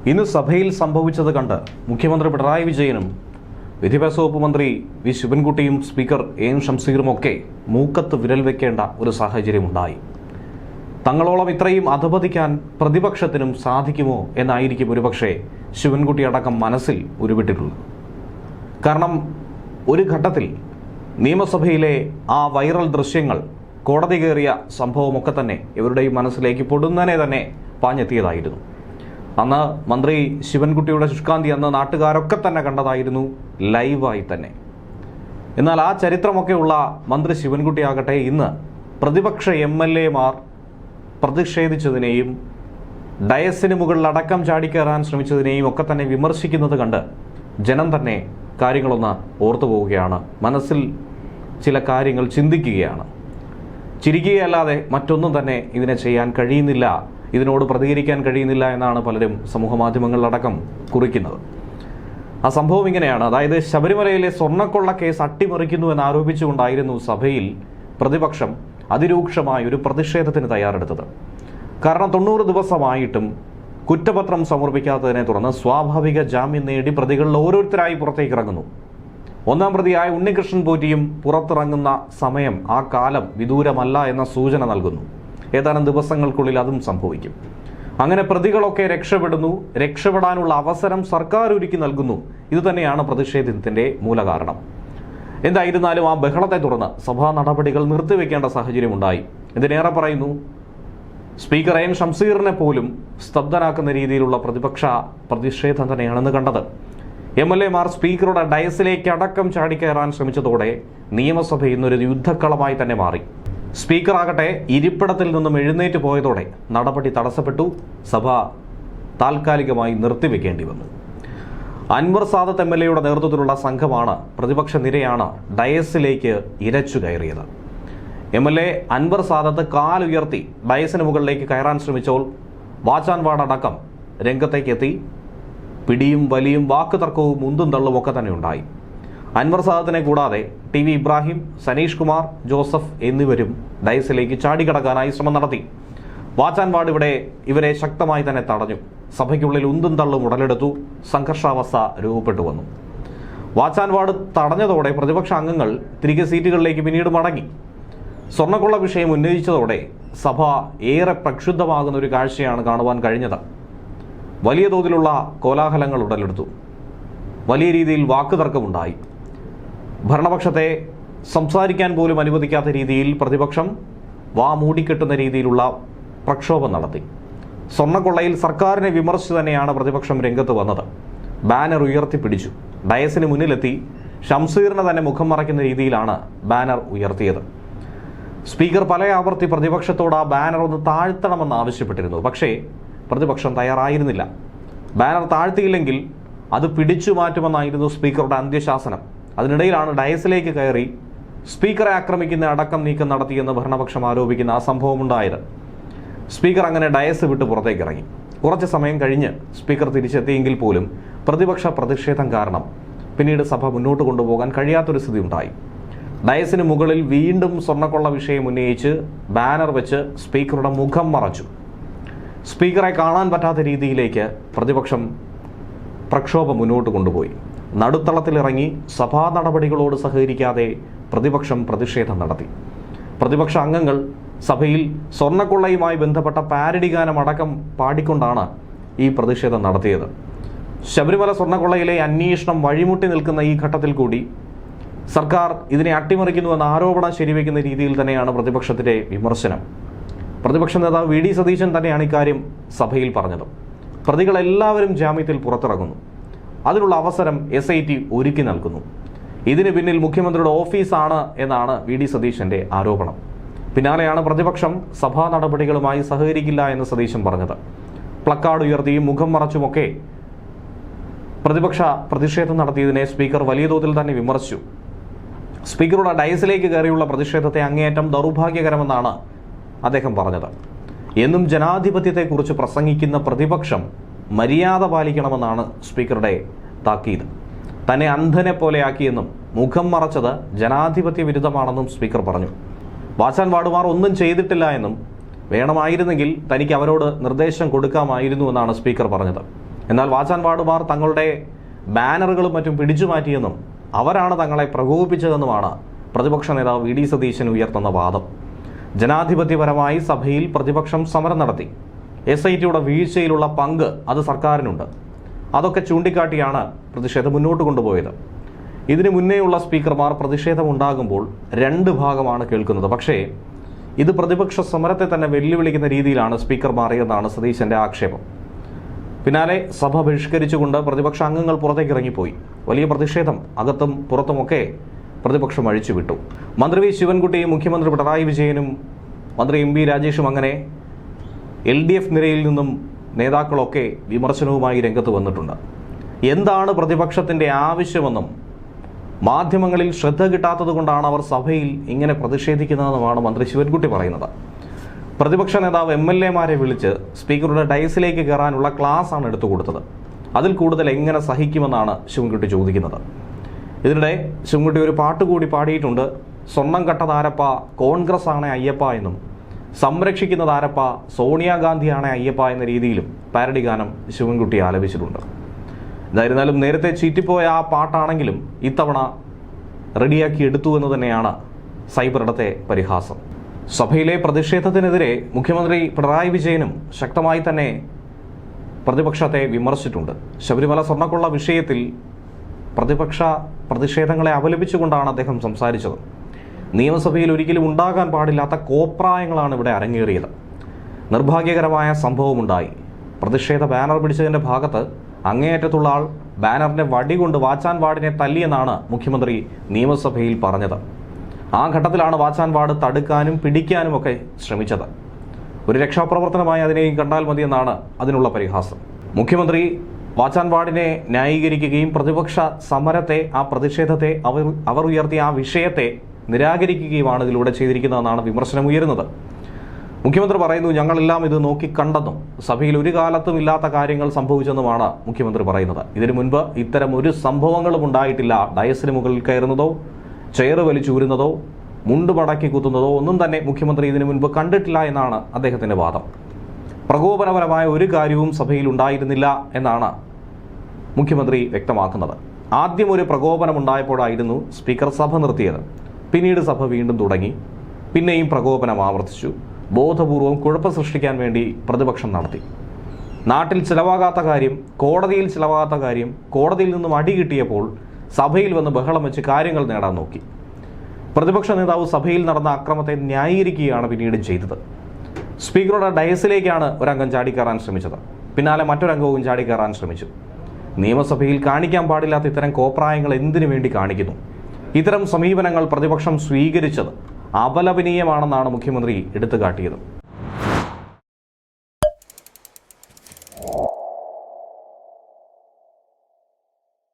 ഇന്ന് സഭയിൽ സംഭവിച്ചത് കണ്ട് മുഖ്യമന്ത്രി പിണറായി വിജയനും വിദ്യാഭ്യാസ വകുപ്പ് മന്ത്രി വി ശിവൻകുട്ടിയും സ്പീക്കർ എൻ ഷംസീറുമൊക്കെ മൂക്കത്ത് വിരൽ വെക്കേണ്ട ഒരു സാഹചര്യമുണ്ടായി. തങ്ങളോളം ഇത്രയും അധപതിക്കാൻ പ്രതിപക്ഷത്തിനും സാധിക്കുമോ എന്നായിരിക്കും ഒരുപക്ഷെ ശിവൻകുട്ടി അടക്കം മനസ്സിൽ ഉരുവിട്ടിട്ടുള്ളത്. കാരണം ഒരു ഘട്ടത്തിൽ നിയമസഭയിലെ ആ വൈറൽ ദൃശ്യങ്ങൾ, കോടതി കയറിയ സംഭവമൊക്കെ തന്നെ ഇവരുടെയും മനസ്സിലേക്ക് പൊടുന്നനെ തന്നെ പാഞ്ഞെത്തിയതായിരുന്നു. അന്ന് മന്ത്രി ശിവൻകുട്ടിയുടെ ശുഷ്കാന്തി അന്ന് നാട്ടുകാരൊക്കെ തന്നെ കണ്ടതായിരുന്നു, ലൈവായി തന്നെ. എന്നാൽ ആ ചരിത്രമൊക്കെയുള്ള മന്ത്രി ശിവൻകുട്ടി ആകട്ടെ ഇന്ന് പ്രതിപക്ഷ MLA-മാർ പ്രതിഷേധിച്ചതിനെയും ഡയസിന് മുകളിൽ അടക്കം ചാടിക്കയറാൻ ശ്രമിച്ചതിനെയും ഒക്കെ തന്നെ വിമർശിക്കുന്നത് കണ്ട് ജനം തന്നെ കാര്യങ്ങളൊന്ന് ഓർത്തു പോവുകയാണ്, മനസ്സിൽ ചില കാര്യങ്ങൾ ചിന്തിക്കുകയാണ്. ചിരിക്കുകയല്ലാതെ മറ്റൊന്നും തന്നെ ഇതിനെ ചെയ്യാൻ കഴിയുന്നില്ല, ഇതിനോട് പ്രതികരിക്കാൻ കഴിയുന്നില്ല എന്നാണ് പലരും സമൂഹമാധ്യമങ്ങളിലടക്കം കുറിക്കുന്നത്. ആ സംഭവം ഇങ്ങനെയാണ്. അതായത് ശബരിമലയിലെ സ്വർണ്ണക്കൊള്ള കേസ് അട്ടിമറിക്കുന്നു എന്നാരോപിച്ചുകൊണ്ടായിരുന്നു സഭയിൽ പ്രതിപക്ഷം അതിരൂക്ഷമായ ഒരു പ്രതിഷേധത്തിന് തയ്യാറെടുത്തത്. കാരണം 90 ദിവസമായിട്ടും കുറ്റപത്രം സമർപ്പിക്കാത്തതിനെ തുടർന്ന് സ്വാഭാവിക ജാമ്യം നേടി പ്രതികളിൽ ഓരോരുത്തരായി പുറത്തേക്ക് ഇറങ്ങുന്നു. ഒന്നാം പ്രതിയായ ഉണ്ണികൃഷ്ണൻ പോറ്റിയും പുറത്തിറങ്ങുന്ന സമയം, ആ കാലം വിദൂരമല്ല എന്ന സൂചന നൽകുന്നു. ഏതാനും ദിവസങ്ങൾക്കുള്ളിൽ അതും സംഭവിക്കും. അങ്ങനെ പ്രതികളൊക്കെ രക്ഷപ്പെടുന്നു. രക്ഷപ്പെടാനുള്ള അവസരം സർക്കാർ ഒരുക്കി നൽകുന്നു. ഇതുതന്നെയാണ് പ്രതിഷേധത്തിന്റെ മൂലകാരണം. എന്തായിരുന്നാലും ആ ബഹളത്തെ തുടർന്ന് സഭാ നടപടികൾ നിർത്തിവെക്കേണ്ട സാഹചര്യമുണ്ടായി. ഇതിനേറെ പറയുന്നു, സ്പീക്കർ എൻ ഷംസീറിനെ പോലും സ്തബ്ധനാക്കുന്ന രീതിയിലുള്ള പ്രതിപക്ഷ പ്രതിഷേധം തന്നെയാണെന്ന് കണ്ടത്. MLA-മാർ സ്പീക്കറുടെ ഡയസിലേക്ക് അടക്കം ചാടിക്കയറാൻ ശ്രമിച്ചതോടെ നിയമസഭ ഇന്നൊരു യുദ്ധക്കളമായി തന്നെ മാറി. സ്പീക്കർ ആകട്ടെ ഇരിപ്പിടത്തിൽ നിന്നും എഴുന്നേറ്റ് പോയതോടെ നടപടി തടസ്സപ്പെട്ടു. സഭ താൽക്കാലികമായി നിർത്തിവെക്കേണ്ടി വന്നു. അൻവർ സാദത്ത് MLA-യുടെ നേതൃത്വത്തിലുള്ള സംഘമാണ്, പ്രതിപക്ഷ നിരയാണ് ഡയസിലേക്ക് ഇരച്ചു കയറിയത്. MLA അൻവർ സാദത്ത് കാലുയർത്തി ഡയസിന് മുകളിലേക്ക് കയറാൻ ശ്രമിച്ചപ്പോൾ വാച്ചാൻ വാർഡടക്കം രംഗത്തേക്ക് എത്തി. പിടിയും വലിയും വാക്കുതർക്കവും ഉന്തും തള്ളും ഒക്കെ തന്നെ ഉണ്ടായി. അൻവർ സാദത്തിനെ കൂടാതെ TV ഇബ്രാഹിം, സനീഷ് കുമാർ ജോസഫ് എന്നിവരും ഡയസിലേക്ക് ചാടിക്കടക്കാനായി ശ്രമം നടത്തി. വാച്ചാൻ വാർഡ് ഇവരെ ശക്തമായി തന്നെ തടഞ്ഞു. സഭയ്ക്കുള്ളിൽ ഉന്തും തള്ളും ഉടലെടുത്തു. സംഘർഷാവസ്ഥ രൂപപ്പെട്ടു വന്നു. വാച്ചാൻ വാർഡ് തടഞ്ഞതോടെ പ്രതിപക്ഷ അംഗങ്ങൾ തിരികെ സീറ്റുകളിലേക്ക് പിന്നീട് മടങ്ങി. സ്വർണ്ണക്കൊള്ള വിഷയം ഉന്നയിച്ചതോടെ സഭ ഏറെ പ്രക്ഷുബ്ധമാകുന്ന ഒരു കാഴ്ചയാണ് കാണുവാൻ കഴിഞ്ഞത്. വലിയ തോതിലുള്ള കോലാഹലങ്ങൾ ഉടലെടുത്തു. വലിയ രീതിയിൽ വാക്കുതർക്കമുണ്ടായി. ഭരണപക്ഷത്തെ സംസാരിക്കാൻ പോലും അനുവദിക്കാത്ത രീതിയിൽ പ്രതിപക്ഷം മൂടിക്കെട്ടുന്ന രീതിയിലുള്ള പ്രക്ഷോഭം നടത്തി. സ്വർണ്ണക്കൊള്ളയിൽ സർക്കാരിനെ വിമർശിച്ചു തന്നെയാണ് പ്രതിപക്ഷം രംഗത്ത് വന്നത്. ബാനർ ഉയർത്തിപ്പിടിച്ചു. ഡയസിന് മുന്നിലെത്തി ഷംസീറിനെ തന്നെ മുഖം മറയ്ക്കുന്ന രീതിയിലാണ് ബാനർ ഉയർത്തിയത്. സ്പീക്കർ പല ആവർത്തി പ്രതിപക്ഷത്തോട് ആ ബാനർ ഒന്ന് താഴ്ത്തണമെന്ന് ആവശ്യപ്പെട്ടിരുന്നു. പക്ഷേ പ്രതിപക്ഷം തയ്യാറായിരുന്നില്ല. ബാനർ താഴ്ത്തിയില്ലെങ്കിൽ അത് പിടിച്ചു മാറ്റുമെന്നായിരുന്നു സ്പീക്കറുടെ അന്ത്യശാസനം. അതിനിടയിലാണ് ഡയസിലേക്ക് കയറി സ്പീക്കറെ ആക്രമിക്കുന്ന അടക്കം നീക്കം നടത്തിയെന്ന് ഭരണപക്ഷം ആരോപിക്കുന്ന ആ സംഭവമുണ്ടായത്. സ്പീക്കർ അങ്ങനെ ഡയസ് വിട്ട് പുറത്തേക്ക് ഇറങ്ങി. കുറച്ച് സമയം കഴിഞ്ഞ് സ്പീക്കർ തിരിച്ചെത്തിയെങ്കിൽ പോലും പ്രതിപക്ഷ പ്രതിഷേധം കാരണം പിന്നീട് സഭ മുന്നോട്ട് കൊണ്ടുപോകാൻ കഴിയാത്തൊരു സ്ഥിതി ഉണ്ടായി. ഡയസിന് മുകളിൽ വീണ്ടും സ്വർണ്ണക്കൊള്ള വിഷയം ഉന്നയിച്ച് ബാനർ വെച്ച് സ്പീക്കറുടെ മുഖം മറച്ചു. സ്പീക്കറെ കാണാൻ പറ്റാത്ത രീതിയിലേക്ക് പ്രതിപക്ഷം പ്രക്ഷോഭം മുന്നോട്ട് കൊണ്ടുപോയി. നടുത്തളത്തിലിറങ്ങി സഭാ നടപടികളോട് സഹകരിക്കാതെ പ്രതിപക്ഷം പ്രതിഷേധം നടത്തി. പ്രതിപക്ഷ അംഗങ്ങൾ സഭയിൽ സ്വർണ്ണക്കൊള്ളയുമായി ബന്ധപ്പെട്ട പാരഡി ഗാനം അടക്കം പാടിക്കൊണ്ടാണ് ഈ പ്രതിഷേധം നടത്തിയത്. ശബരിമല സ്വർണ്ണക്കൊള്ളയിലെ അന്വേഷണം വഴിമുട്ടി നിൽക്കുന്ന ഈ ഘട്ടത്തിൽ കൂടി സർക്കാർ ഇതിനെ അട്ടിമറിക്കുന്നുവെന്ന ആരോപണം ശരിവെക്കുന്ന രീതിയിൽ തന്നെയാണ് പ്രതിപക്ഷത്തിന്റെ വിമർശനം. പ്രതിപക്ഷ നേതാവ് VD സതീശൻ തന്നെയാണ് ഇക്കാര്യം സഭയിൽ പറഞ്ഞത്. പ്രതികളെല്ലാവരും ജാമ്യത്തിൽ പുറത്തിറങ്ങുന്നു. അതിനുള്ള അവസരം SIT ഒരുക്കി നൽകുന്നു. ഇതിന് പിന്നിൽ മുഖ്യമന്ത്രിയുടെ ഓഫീസാണ് എന്നാണ് VD സതീശന്റെ ആരോപണം. പിന്നാലെയാണ് പ്രതിപക്ഷം സഭാ നടപടികളുമായി സഹകരിക്കില്ല എന്ന് സതീശൻ പറഞ്ഞത്. പ്ലക്കാർഡ് ഉയർത്തിയും മുഖം മറച്ചുമൊക്കെ പ്രതിപക്ഷ പ്രതിഷേധം നടത്തിയതിനെ സ്പീക്കർ വലിയ തോതിൽ തന്നെ വിമർശിച്ചു. സ്പീക്കറുടെ ഡയസിലേക്ക് കയറിയുള്ള പ്രതിഷേധത്തെ അങ്ങേയറ്റം ദൗർഭാഗ്യകരമെന്നാണ് അദ്ദേഹം പറഞ്ഞത്. എന്നും ജനാധിപത്യത്തെക്കുറിച്ച് പ്രസംഗിക്കുന്ന പ്രതിപക്ഷം മര്യാദ പാലിക്കണമെന്നാണ് സ്പീക്കറുടെ താക്കീത്. തന്നെ അന്ധനെ പോലെയാക്കിയെന്നും മുഖം മറച്ചത് ജനാധിപത്യ വിരുദ്ധമാണെന്നും സ്പീക്കർ പറഞ്ഞു. വാച്ചാൻ വാർഡുമാർ ഒന്നും ചെയ്തിട്ടില്ല എന്നും വേണമായിരുന്നെങ്കിൽ തനിക്ക് അവരോട് നിർദ്ദേശം കൊടുക്കാമായിരുന്നു എന്നാണ് സ്പീക്കർ പറഞ്ഞത്. എന്നാൽ വാച്ചാൻ വാർഡുമാർ തങ്ങളുടെ ബാനറുകളും മറ്റും പിടിച്ചു മാറ്റിയെന്നും അവരാണ് തങ്ങളെ പ്രകോപിപ്പിച്ചതെന്നുമാണ് പ്രതിപക്ഷ നേതാവ് വി ഡി സതീശൻ ഉയർത്തുന്ന വാദം. ജനാധിപത്യപരമായി സഭയിൽ പ്രതിപക്ഷം സമരം നടത്തി. SITയുടെ വീഴ്ചയിലുള്ള പങ്ക് അത് സർക്കാരിനുണ്ട്. അതൊക്കെ ചൂണ്ടിക്കാട്ടിയാണ് പ്രതിഷേധം മുന്നോട്ട് കൊണ്ടുപോയത്. ഇതിനു മുന്നേയുള്ള സ്പീക്കർമാർ പ്രതിഷേധമുണ്ടാകുമ്പോൾ രണ്ട് ഭാഗമാണ് കേൾക്കുന്നത്. പക്ഷേ ഇത് പ്രതിപക്ഷ സമരത്തെ തന്നെ വെല്ലുവിളിക്കുന്ന രീതിയിലാണ് സ്പീക്കർ മാറിയെന്നാണ് സതീശന്റെ ആക്ഷേപം. പിന്നാലെ സഭ ബഹിഷ്കരിച്ചുകൊണ്ട് പ്രതിപക്ഷ അംഗങ്ങൾ പുറത്തേക്ക് ഇറങ്ങിപ്പോയി. വലിയ പ്രതിഷേധം അകത്തും പുറത്തുമൊക്കെ പ്രതിപക്ഷം അഴിച്ചുവിട്ടു. മന്ത്രി വി ശിവൻകുട്ടിയും മുഖ്യമന്ത്രി പിണറായി വിജയനും മന്ത്രി MB രാജേഷും അങ്ങനെ LDF നിരയിൽ നിന്നും നേതാക്കളൊക്കെ വിമർശനവുമായി രംഗത്ത് വന്നിട്ടുണ്ട്. എന്താണ് പ്രതിപക്ഷത്തിൻ്റെ ആവശ്യമെന്നും മാധ്യമങ്ങളിൽ ശ്രദ്ധ കിട്ടാത്തത് കൊണ്ടാണ് അവർ സഭയിൽ ഇങ്ങനെ പ്രതിഷേധിക്കുന്നതെന്നുമാണ് മന്ത്രി ശിവൻകുട്ടി പറയുന്നത്. പ്രതിപക്ഷ നേതാവ് MLA-മാരെ വിളിച്ച് സ്പീക്കറുടെ ഡയസിലേക്ക് കയറാനുള്ള ക്ലാസ് ആണ് എടുത്തു കൊടുത്തത്. അതിൽ കൂടുതൽ എങ്ങനെ സഹിക്കുമെന്നാണ് ശിവൻകുട്ടി ചോദിക്കുന്നത്. ഇതിനിടെ ശിവൻകുട്ടി ഒരു പാട്ട് കൂടി പാടിയിട്ടുണ്ട്. സ്വർണം കട്ടതാരപ്പ കോൺഗ്രസ് ആണ് അയ്യപ്പ എന്നും സംരക്ഷിക്കുന്നതാരപ്പ സോണിയാഗാന്ധിയാണ് അയ്യപ്പ എന്ന രീതിയിലും പാരഡി ഗാനം ശിവൻകുട്ടി ആലപിച്ചിട്ടുണ്ട്. എന്തായിരുന്നാലും നേരത്തെ ചീറ്റിപ്പോയ ആ പാട്ടാണെങ്കിലും ഇത്തവണ റെഡിയാക്കി എടുത്തു എന്ന് തന്നെയാണ് സൈബറിടത്തെ പരിഹാസം. സഭയിലെ പ്രതിഷേധത്തിനെതിരെ മുഖ്യമന്ത്രി പിണറായി വിജയനും ശക്തമായി തന്നെ പ്രതിപക്ഷത്തെ വിമർശിച്ചിട്ടുണ്ട്. ശബരിമല സ്വർണ്ണക്കൊള്ള വിഷയത്തിൽ പ്രതിപക്ഷ പ്രതിഷേധങ്ങളെ അപലപിച്ചുകൊണ്ടാണ് അദ്ദേഹം സംസാരിച്ചത്. നിയമസഭയിൽ ഒരിക്കലും ഉണ്ടാകാൻ പാടില്ലാത്ത കോപ്രായങ്ങളാണ് ഇവിടെ അരങ്ങേറിയത്. നിർഭാഗ്യകരമായ സംഭവമുണ്ടായി. പ്രതിഷേധ ബാനർ പിടിച്ചതിൻ്റെ ഭാഗത്ത് അങ്ങേയറ്റത്തുള്ള ആൾ ബാനറിന്റെ വടി കൊണ്ട് വാച്ചാൻ വാർഡിനെ തല്ലിയെന്നാണ് മുഖ്യമന്ത്രി നിയമസഭയിൽ പറഞ്ഞത്. ആ ഘട്ടത്തിലാണ് വാച്ചാൻ വാർഡ് തടുക്കാനും പിടിക്കാനും ഒക്കെ ശ്രമിച്ചത്. ഒരു രക്ഷാപ്രവർത്തനമായി അതിനെയും കണ്ടാൽ മതിയെന്നാണ് അതിനുള്ള പരിഹാസം. മുഖ്യമന്ത്രി വാച്ചാൻ വാർഡിനെ ന്യായീകരിക്കുകയും പ്രതിപക്ഷ സമരത്തെ, ആ പ്രതിഷേധത്തെ, അവർ ഉയർത്തിയ ആ വിഷയത്തെ നിരാകരിക്കുകയുമാണ് ഇതിലൂടെ ചെയ്തിരിക്കുന്നതെന്നാണ് വിമർശനം ഉയരുന്നത്. മുഖ്യമന്ത്രി പറയുന്നു, ഞങ്ങളെല്ലാം ഇത് നോക്കിക്കണ്ടെന്നും സഭയിൽ ഒരു കാലത്തും ഇല്ലാത്ത കാര്യങ്ങൾ സംഭവിച്ചെന്നുമാണ് മുഖ്യമന്ത്രി പറയുന്നത്. ഇതിനു മുൻപ് ഇത്തരം ഒരു സംഭവങ്ങളും ഉണ്ടായിട്ടില്ല. ഡയസിന് മുകളിൽ കയറുന്നതോ ചെയർ വലിച്ചൂരുന്നതോ മുണ്ട് മടക്കി കുത്തുന്നതോ ഒന്നും തന്നെ മുഖ്യമന്ത്രി ഇതിനു മുൻപ് കണ്ടിട്ടില്ല എന്നാണ് അദ്ദേഹത്തിന്റെ വാദം. പ്രകോപനപരമായ ഒരു കാര്യവും സഭയിൽ ഉണ്ടായിരുന്നില്ല എന്നാണ് മുഖ്യമന്ത്രി വ്യക്തമാക്കുന്നത്. ആദ്യം ഒരു പ്രകോപനമുണ്ടായപ്പോഴായിരുന്നു സ്പീക്കർ സഭ നിർത്തിയത്. പിന്നീട് സഭ വീണ്ടും തുടങ്ങി. പിന്നെയും പ്രകോപനം ആവർത്തിച്ചു. ബോധപൂർവം കുഴപ്പം സൃഷ്ടിക്കാൻ വേണ്ടി പ്രതിപക്ഷം നടത്തി. നാട്ടിൽ ചിലവാകാത്ത കാര്യം, കോടതിയിൽ ചിലവാകാത്ത കാര്യം, കോടതിയിൽ നിന്നും അടി കിട്ടിയപ്പോൾ സഭയിൽ വന്ന് ബഹളം വെച്ച് കാര്യങ്ങൾ നേടാൻ നോക്കി. പ്രതിപക്ഷ നേതാവ് സഭയിൽ നടന്ന അക്രമത്തെ ന്യായീകരിക്കുകയാണ് പിന്നീട് ചെയ്തത്. സ്പീക്കറുടെ ഡയസിലേക്കാണ് ഒരംഗം ചാടിക്കയറാൻ ശ്രമിച്ചത്. പിന്നാലെ മറ്റൊരംഗവും ചാടിക്കയറാൻ ശ്രമിച്ചു. നിയമസഭയിൽ കാണിക്കാൻ പാടില്ലാത്ത ഇത്തരം കോപ്രായങ്ങൾ എന്തിനു വേണ്ടി കാണിക്കുന്നു? ഇത്തരം സമീപനങ്ങൾ പ്രതിപക്ഷം സ്വീകരിച്ചത് അപലപനീയമാണെന്നാണ് മുഖ്യമന്ത്രി എടുത്തു കാട്ടിയത്.